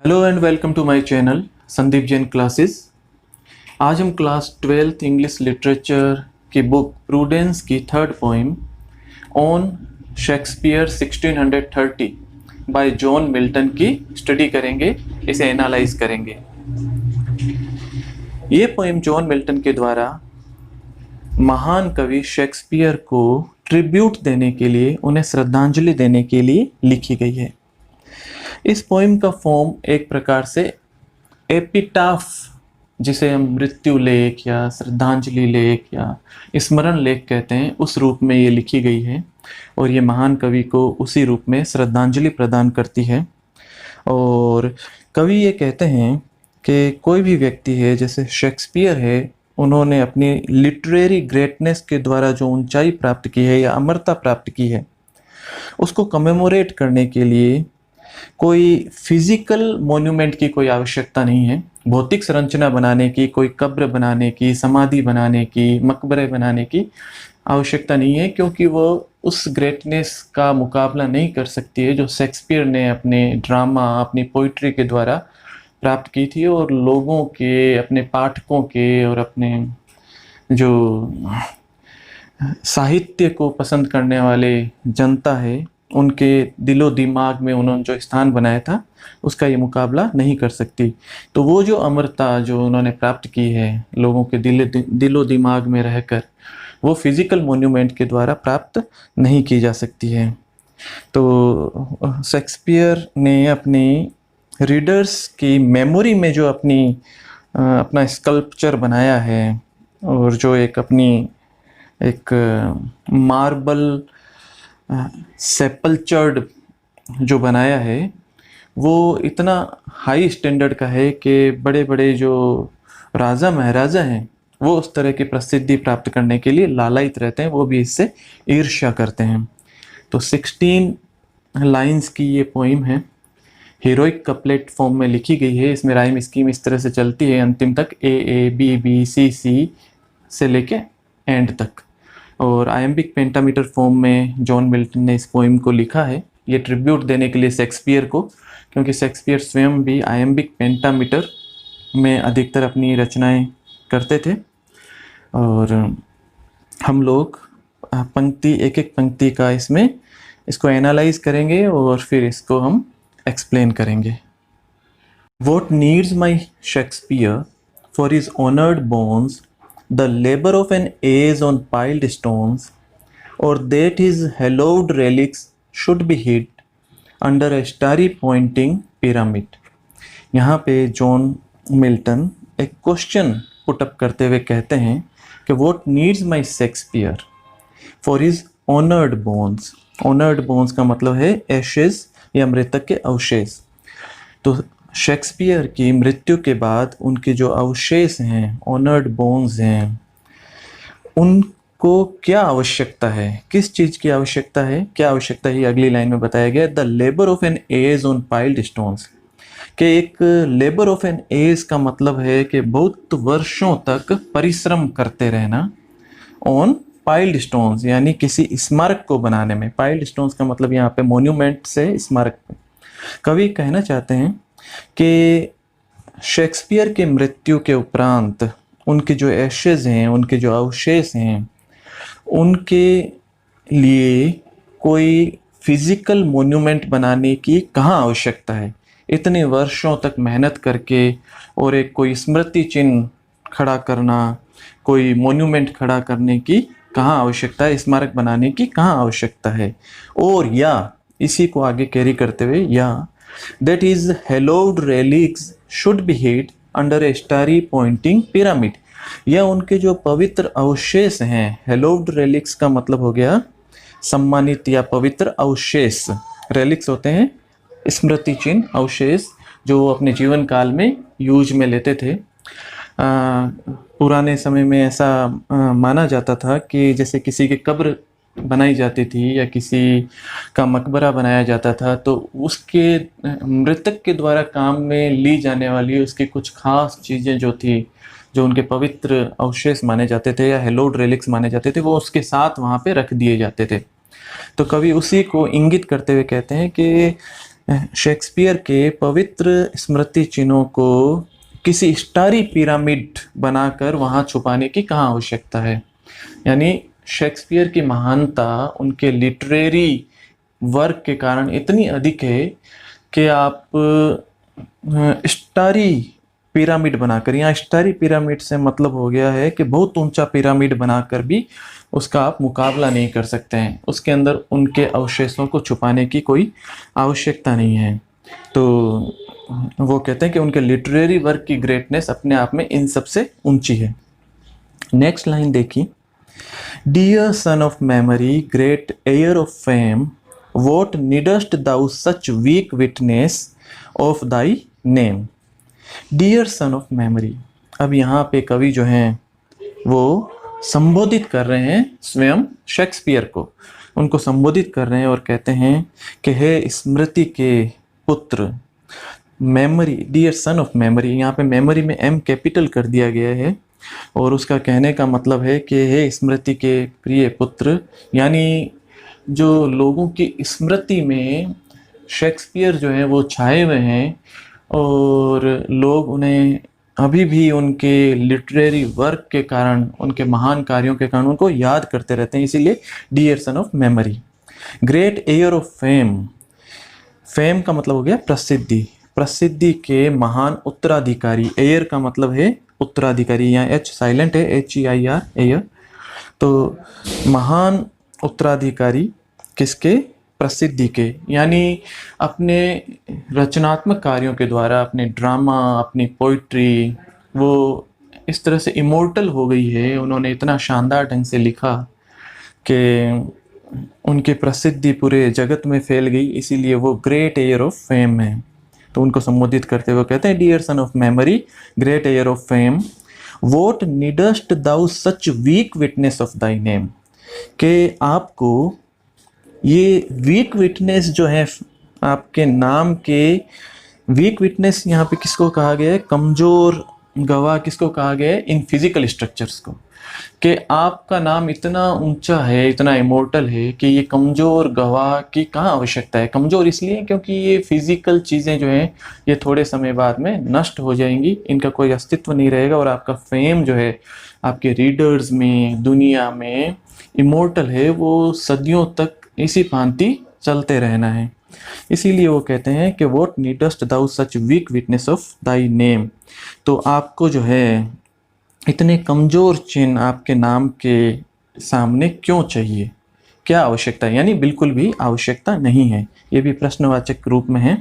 Hello and welcome to my channel Sandeep Jain classes. आज हम class 12th English literature की book Prudence की third poem on Shakespeare 1630 by John Milton की study करेंगे, इसे एनालाइज करेंगे। ये पोइम जॉन मिल्टन के द्वारा महान कवि शेक्सपियर को ट्रिब्यूट देने के लिए, उन्हें श्रद्धांजलि देने के लिए लिखी गई है। इस पोइम का फॉर्म एक प्रकार से एपिटाफ, जिसे हम मृत्यु लेख या श्रद्धांजलि लेख या स्मरण लेख कहते हैं, उस रूप में ये लिखी गई है और ये महान कवि को उसी रूप में श्रद्धांजलि प्रदान करती है। और कवि ये कहते हैं कि कोई भी व्यक्ति है, जैसे शेक्सपियर है, उन्होंने अपनी लिटरेरी ग्रेटनेस के द्वारा जो ऊंचाई प्राप्त की है या अमरता प्राप्त की है, उसको कमेमोरेट करने के लिए कोई फिजिकल मोन्यूमेंट की कोई आवश्यकता नहीं है। भौतिक संरचना बनाने की, कोई कब्र बनाने की, समाधि बनाने की, मकबरे बनाने की आवश्यकता नहीं है, क्योंकि वो उस ग्रेटनेस का मुकाबला नहीं कर सकती है जो शेक्सपियर ने अपने ड्रामा, अपनी पोइट्री के द्वारा प्राप्त की थी और लोगों के, अपने पाठकों के और अपने जो साहित्य को पसंद करने वाले जनता है, उनके दिलो दिमाग में उन्होंने जो स्थान बनाया था, उसका ये मुकाबला नहीं कर सकती। तो वो जो अमरता जो उन्होंने प्राप्त की है लोगों के दिलो दिमाग में रहकर, वो फिजिकल मोन्यूमेंट के द्वारा प्राप्त नहीं की जा सकती है। तो शेक्सपियर ने अपनी रीडर्स की मेमोरी में जो अपना स्कल्पचर बनाया है और जो एक मार्बल सेपल्चर्ड जो बनाया है, वो इतना हाई स्टैंडर्ड का है कि बड़े बड़े जो राजा महाराजा हैं, वो उस तरह की प्रसिद्धि प्राप्त करने के लिए लालायित रहते हैं, वो भी इससे ईर्ष्या करते हैं। तो 16 लाइंस की ये पोइम है, हीरोइक कपलेट फॉर्म में लिखी गई है। इसमें राइम स्कीम इस तरह से चलती है अंतिम तक, ए बी बी सी सी से लेके एंड तक। और आयम्बिक पेंटामीटर फॉर्म में जॉन मिल्टन ने इस पोइम को लिखा है, ये ट्रिब्यूट देने के लिए शेक्सपियर को, क्योंकि शेक्सपियर स्वयं भी आयम्बिक पेंटामीटर में अधिकतर अपनी रचनाएं करते थे। और हम लोग एक एक पंक्ति का इसको एनालाइज करेंगे और फिर इसको हम एक्सप्लेन करेंगे। What needs my Shakespeare for his honored bones the labor of an age on piled stones, or that his hallowed relics should be hid under a starry pointing pyramid? यहाँ पे John Milton एक question put up करते हुए कहते हैं कि what needs my Shakespeare for his honored bones? honored bones का मतलब है ashes या मृतक के अवशेष। तो शेक्सपियर की मृत्यु के बाद उनके जो अवशेष हैं, ऑनर्ड बोन्स हैं, उनको क्या आवश्यकता है, किस चीज़ की आवश्यकता है, क्या आवश्यकता है, ये अगली लाइन में बताया गया। The labour of an age on piled stones, कि एक लेबर ऑफ एन एज का मतलब है कि बहुत वर्षों तक परिश्रम करते रहना, ऑन पाइल्ड स्टोन्स यानी किसी स्मारक को बनाने में। पाइल्ड स्टोन्स का मतलब यहाँ पे मोन्यूमेंट से स्मारक पे। कवि कहना चाहते हैं कि शेक्सपियर के मृत्यु के उपरांत उनके जो एशेज हैं, उनके जो अवशेष हैं, उनके लिए कोई फिजिकल मोन्यूमेंट बनाने की कहाँ आवश्यकता है। इतने वर्षों तक मेहनत करके और एक कोई स्मृति चिन्ह खड़ा करना, कोई मोन्यूमेंट खड़ा करने की कहाँ आवश्यकता है, स्मारक बनाने की कहाँ आवश्यकता है। और या इसी को आगे कैरी करते हुए, या that his hallowed relics should be hid under a starry pointing pyramid, या उनके जो पवित्र अवशेष हैं, hallowed relics का मतलब हो गया सम्मानित या पवित्र अवशेष। relics होते हैं स्मृति चिन्ह, अवशेष जो अपने जीवन काल में यूज में लेते थे। पुराने समय में ऐसा माना जाता था कि जैसे किसी की कब्र बनाई जाती थी या किसी का मकबरा बनाया जाता था, तो उसके मृतक के द्वारा काम में ली जाने वाली उसकी कुछ खास चीज़ें जो थी, जो उनके पवित्र अवशेष माने जाते थे या हेलोड रेलिक्स माने जाते थे, वो उसके साथ वहाँ पे रख दिए जाते थे। तो कवि उसी को इंगित करते हुए कहते हैं कि शेक्सपियर के पवित्र स्मृति चिन्हों को किसी स्टारी पिरामिड बनाकर वहाँ छुपाने की कहाँ आवश्यकता है। यानी शेक्सपियर की महानता उनके लिटरेरी वर्क के कारण इतनी अधिक है कि आप स्टारी पिरामिड बनाकर, यहाँ स्टारी पिरामिड से मतलब हो गया है कि बहुत ऊंचा पिरामिड बनाकर भी उसका आप मुकाबला नहीं कर सकते हैं। उसके अंदर उनके अवशेषों को छुपाने की कोई आवश्यकता नहीं है। तो वो कहते हैं कि उनके लिटरेरी वर्क की ग्रेटनेस अपने आप में इन सबसे ऊंची है। नेक्स्ट लाइन देखिए, dear son of memory, great heir of fame, what needest thou such weak witness of thy name? Dear son of memory। अब यहाँ पे कवि जो हैं वो संबोधित कर रहे हैं स्वयं शेक्सपियर को, उनको संबोधित कर रहे हैं और कहते हैं कि हे स्मृति के पुत्र, memory, dear son of memory. यहाँ पे मेमोरी में एम कैपिटल कर दिया गया है और उसका कहने का मतलब है कि हे स्मृति के प्रिय पुत्र, यानी जो लोगों की स्मृति में शेक्सपियर जो है वो छाए हुए हैं और लोग उन्हें अभी भी उनके लिटरेरी वर्क के कारण, उनके महान कार्यों के कारण उनको याद करते रहते हैं, इसीलिए dear son of memory. Great heir of fame, fame का मतलब हो गया प्रसिद्धि, प्रसिद्धि के महान उत्तराधिकारी। एयर का मतलब है उत्तराधिकारी, यहाँ एच साइलेंट है, HEIR, एयर। तो महान उत्तराधिकारी किसके? प्रसिद्धि के। यानी अपने रचनात्मक कार्यों के द्वारा, अपने ड्रामा, अपनी पोइट्री, वो इस तरह से इमोर्टल हो गई है, उन्होंने इतना शानदार ढंग से लिखा कि उनकी प्रसिद्धि पूरे जगत में फैल गई, इसीलिए वो ग्रेट एयर ऑफ फेम है। तो उनको संबोधित करते हुए कहते हैं, dear son of memory, great heir of fame, what needst thou such weak witness of thy name. कि आपको ये वीक विटनेस जो है आपके नाम के, वीक विटनेस यहाँ पे किसको कहा गया है? कमज़ोर गवाह किसको कहा गया है? इन फिजिकल स्ट्रक्चर्स को। कि आपका नाम इतना ऊंचा है, इतना इमोर्टल है कि ये कमज़ोर गवाह की कहाँ आवश्यकता है। कमज़ोर इसलिए क्योंकि ये फिजिकल चीज़ें जो हैं ये थोड़े समय बाद में नष्ट हो जाएंगी, इनका कोई अस्तित्व नहीं रहेगा और आपका फेम जो है आपके रीडर्स में, दुनिया में इमोर्टल है, वो सदियों तक इसी भांति चलते रहना है। इसीलिए वो कहते हैं कि what needst thou such weak witness of thy name. तो आपको जो है इतने कमज़ोर चिन्ह आपके नाम के सामने क्यों चाहिए, क्या आवश्यकता है? यानी बिल्कुल भी आवश्यकता नहीं है। ये भी प्रश्नवाचक रूप में है।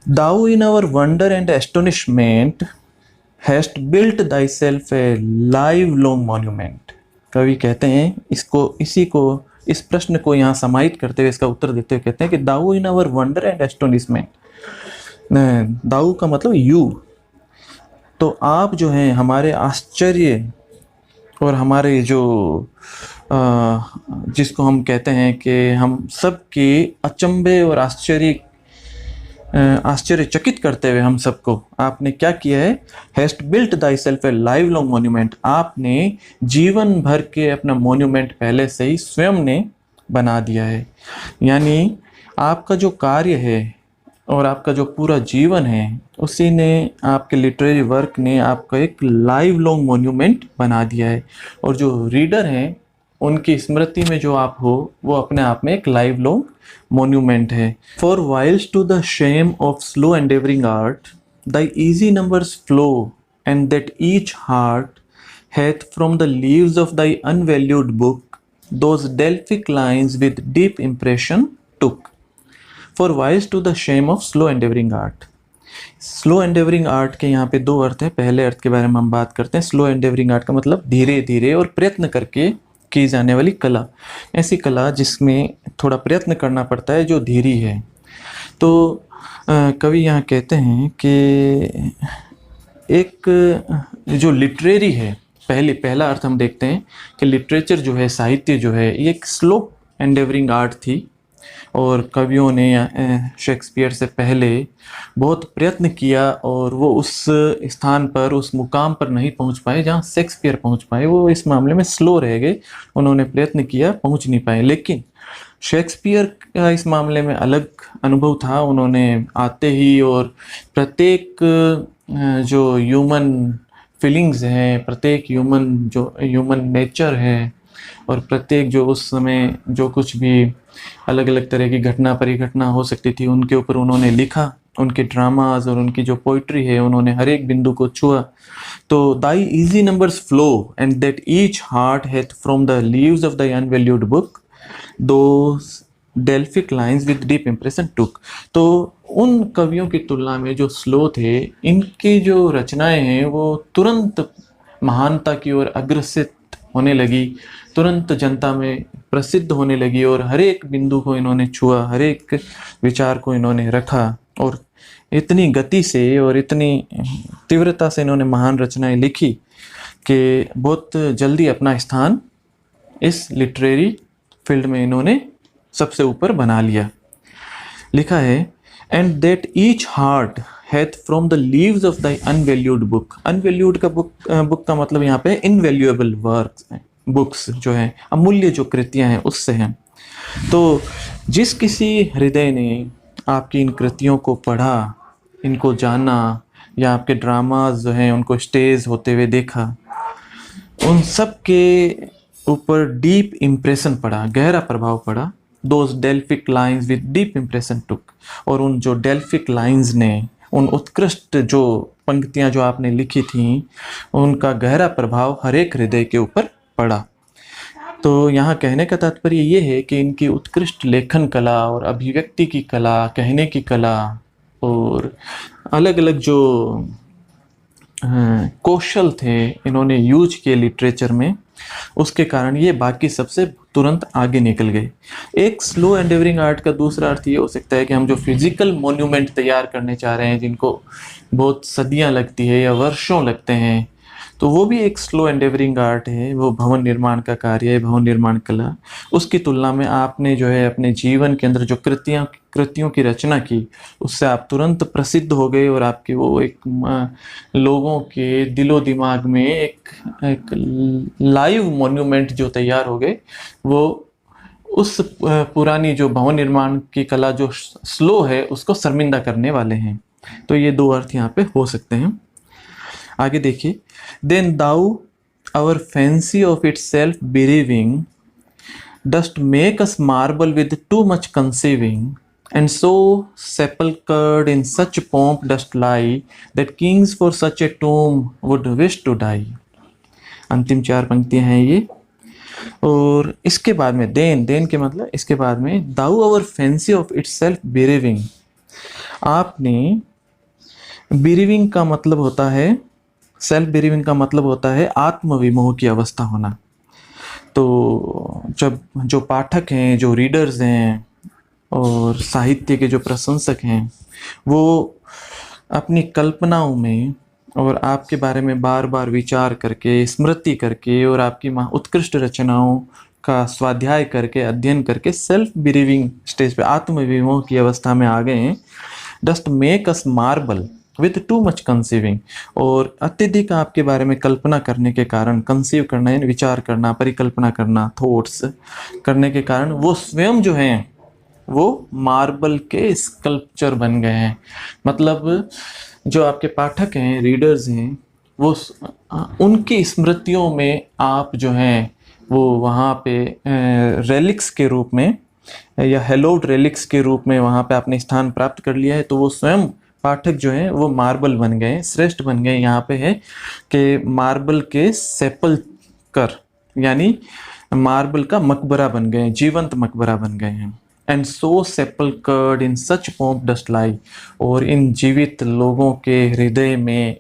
Thou in our wonder and astonishment hast built thyself a livelong monument. कवि कहते हैं इस प्रश्न को यहाँ समाहित करते हुए इसका उत्तर देते हुए कहते हैं कि thou in our wonder and astonishment, thou का मतलब यू, तो आप जो हैं हमारे आश्चर्य और हमारे जो जिसको हम कहते हैं कि हम सबके अचंभे और आश्चर्यचकित करते हुए हम सबको आपने क्या किया है? Heist built thyself a livelong monument. आपने जीवन भर के अपना मॉन्यूमेंट पहले से ही स्वयं ने बना दिया है। यानी आपका जो कार्य है और आपका जो पूरा जीवन है उसी ने, आपके लिटरेरी वर्क ने आपका एक लाइव लॉन्ग मॉन्यूमेंट बना दिया है। और जो रीडर हैं उनकी स्मृति में जो आप हो वो अपने आप में एक लाइव लॉन्ग मॉन्यूमेंट है। For whiles to the shame of slow endeavouring art the easy numbers flow and that each heart hath from the leaves of the unvalued book those Delphic lines with deep impression took. For whiles to the shame of slow endeavouring art. Slow endeavouring art के यहाँ पे दो अर्थ हैं। पहले अर्थ के बारे में हम बात करते हैं। स्लो एंडेवरिंग आर्ट का मतलब धीरे धीरे और प्रयत्न करके की जाने वाली कला, ऐसी कला जिसमें थोड़ा प्रयत्न करना पड़ता है, जो धीरी है। तो कवि यहाँ कहते हैं कि एक जो लिटरेरी है, पहला अर्थ हम देखते हैं कि लिटरेचर जो है, साहित्य जो है, ये एक स्लो एंडेवरिंग आर्ट थी और कवियों ने शेक्सपियर से पहले बहुत प्रयत्न किया और वो उस स्थान पर, उस मुकाम पर नहीं पहुंच पाए जहां शेक्सपियर पहुंच पाए। वो इस मामले में स्लो रह गए, उन्होंने प्रयत्न किया, पहुंच नहीं पाए। लेकिन शेक्सपियर का इस मामले में अलग अनुभव था। उन्होंने आते ही और प्रत्येक जो ह्यूमन फीलिंग्स हैं, प्रत्येक ह्यूमन नेचर है, और प्रत्येक जो उस समय जो कुछ भी अलग अलग तरह की घटना परिघटना हो सकती थी उनके ऊपर उन्होंने लिखा। उनके ड्रामाज और उनकी जो पोइट्री है उन्होंने हर एक बिंदु को छुआ। तो thy easy numbers flow and that each heart hath from the leaves of the unvalued book those Delphic lines with deep impression took. तो उन कवियों की तुलना में जो स्लो थे, इनकी जो रचनाएं हैं वो तुरंत महानता की ओर अग्रसित होने लगी, तुरंत जनता में प्रसिद्ध होने लगी, और हर एक बिंदु को इन्होंने छुआ, हर एक विचार को इन्होंने रखा, और इतनी गति से और इतनी तीव्रता से इन्होंने महान रचनाएं लिखी कि बहुत जल्दी अपना स्थान इस लिटरेरी फील्ड में इन्होंने सबसे ऊपर बना लिया। लिखा है and that each heart hath from the leaves of the unvalued book. Unvalued का बुक का मतलब यहाँ पे इनवैल्यूएबल वर्क्स हैं, बुक्स जो हैं, अमूल्य जो कृतियां हैं उससे हैं। तो जिस किसी हृदय ने आपकी इन कृतियों को पढ़ा, इनको जाना, या आपके ड्रामाज जो हैं उनको स्टेज होते हुए देखा, उन सब के ऊपर डीप इम्प्रेशन पड़ा, गहरा प्रभाव पड़ा। Those Delphic lines with deep impression took. और उन जो डेल्फिक लाइंस ने, उन उत्कृष्ट जो पंक्तियां जो आपने लिखी थी, उनका गहरा प्रभाव हर एक हृदय के ऊपर पड़ा। तो यहाँ कहने का तात्पर्य ये है कि इनकी उत्कृष्ट लेखन कला और अभिव्यक्ति की कला, कहने की कला, और अलग अलग जो कौशल थे इन्होंने यूज किए लिटरेचर में, उसके कारण ये बाकी सबसे तुरंत आगे निकल गए। एक स्लो एंडेवरिंग आर्ट का दूसरा अर्थ ये हो सकता है कि हम जो फिजिकल मॉन्यूमेंट तैयार करने चाह रहे हैं, जिनको बहुत सदियां लगती है या वर्षों लगते हैं, तो वो भी एक स्लो एंडेवरिंग आर्ट है। वो भवन निर्माण का कार्य है, भवन निर्माण कला। उसकी तुलना में आपने जो है अपने जीवन के अंदर जो कृतियों की रचना की, उससे आप तुरंत प्रसिद्ध हो गए, और आपके वो एक लोगों के दिलो दिमाग में एक लाइव मॉन्यूमेंट जो तैयार हो गए, वो उस पुरानी जो भवन निर्माण की कला जो स्लो है उसको शर्मिंदा करने वाले हैं। तो ये दो अर्थ यहाँ पे हो सकते हैं। आगे देखिए, then thou our fancy of itself bereaving dost make us marvel with too much conceiving, and so sepulchred in such pomp dost lie that kings for such a tomb would wish to die। अंतिम चार पंक्तियां हैं ये। और इसके बाद में then के मतलब इसके बाद में thou our fancy of itself bereaving। आपने bereaving का मतलब होता है, सेल्फ बिलीविंग का मतलब होता है आत्मविमोह की अवस्था होना। तो जब जो पाठक हैं, जो रीडर्स हैं और साहित्य के जो प्रशंसक हैं, वो अपनी कल्पनाओं में और आपके बारे में बार बार विचार करके, स्मृति करके, और आपकी उत्कृष्ट रचनाओं का स्वाध्याय करके, अध्ययन करके सेल्फ बिलीविंग स्टेज पे, आत्मविमोह की अवस्था में आ गए हैं। Dust make us marble with too much conceiving. और अत्यधिक आपके बारे में कल्पना करने के कारण, कंसीव करना यानी विचार करना, परिकल्पना करना, थॉट्स करने के कारण वो स्वयं जो हैं वो मार्बल के स्कल्पचर बन गए हैं। मतलब जो आपके पाठक हैं, रीडर्स हैं, वो उनकी स्मृतियों में आप जो हैं वो वहाँ पे रेलिक्स के रूप में या हेलोड रेलिक्स के रूप में वहाँ पे आपने स्थान प्राप्त कर लिया है। तो वो स्वयं पाठक जो हैं वो मार्बल बन गए, श्रेष्ठ बन गए। यहाँ पे है कि मार्बल के सेपल्कर यानी मार्बल का मकबरा बन गए, जीवंत मकबरा बन गए हैं। And so sepulchred in such pomp dost lie. और इन जीवित लोगों के हृदय में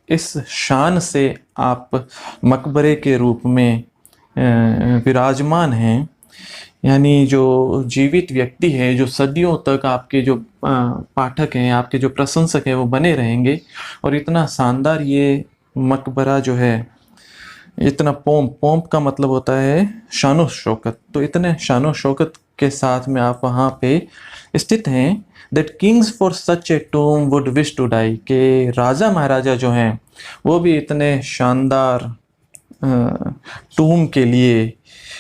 इस शान से आप मकबरे के रूप में विराजमान हैं। यानी जो जीवित व्यक्ति है, जो सदियों तक आपके जो पाठक हैं, आपके जो प्रशंसक हैं, वो बने रहेंगे। और इतना शानदार ये मकबरा जो है, इतना पोम्प का मतलब होता है शानो शौकत। तो इतने शानो शौकत के साथ में आप वहाँ पे स्थित हैं। That kings for such a tomb would wish to die, के राजा महाराजा जो हैं वो भी इतने शानदार टूम के लिए,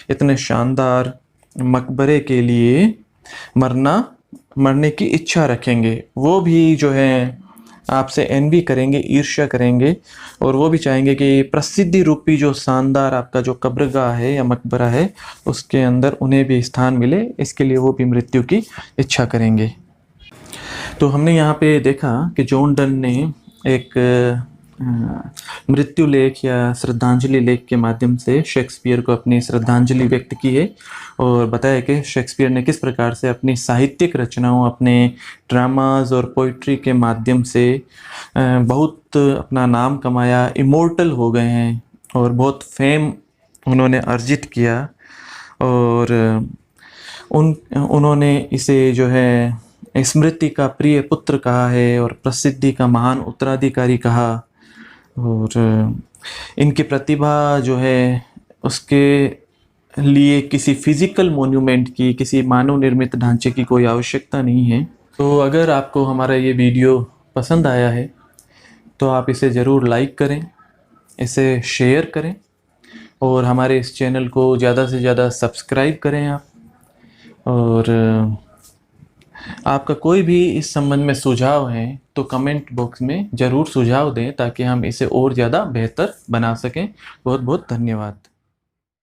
इतने शानदार मकबरे के लिए मरने की इच्छा रखेंगे। वो भी जो है आपसे एनवी करेंगे, ईर्ष्या करेंगे, और वो भी चाहेंगे कि प्रसिद्धि रूपी जो शानदार आपका जो कब्रगाह है या मकबरा है उसके अंदर उन्हें भी स्थान मिले, इसके लिए वो भी मृत्यु की इच्छा करेंगे। तो हमने यहाँ पे देखा कि जॉन डन ने एक मृत्यु लेख या श्रद्धांजलि लेख के माध्यम से शेक्सपियर को अपनी श्रद्धांजलि व्यक्त की है, और बताया कि शेक्सपियर ने किस प्रकार से अपनी साहित्यिक रचनाओं, अपने ड्रामाज और पोइट्री के माध्यम से बहुत अपना नाम कमाया, इमोर्टल हो गए हैं और बहुत फेम उन्होंने अर्जित किया। और उन्होंने इसे जो है स्मृति का प्रिय पुत्र कहा है और प्रसिद्धि का महान उत्तराधिकारी कहा। और इनकी प्रतिभा जो है उसके लिए किसी फिजिकल मोन्यूमेंट की, किसी मानव निर्मित ढांचे की कोई आवश्यकता नहीं है। तो अगर आपको हमारा ये वीडियो पसंद आया है तो आप इसे ज़रूर लाइक करें, इसे शेयर करें, और हमारे इस चैनल को ज़्यादा से ज़्यादा सब्सक्राइब करें आप। और आपका कोई भी इस संबंध में सुझाव है तो कमेंट बॉक्स में ज़रूर सुझाव दें ताकि हम इसे और ज़्यादा बेहतर बना सकें। बहुत बहुत धन्यवाद।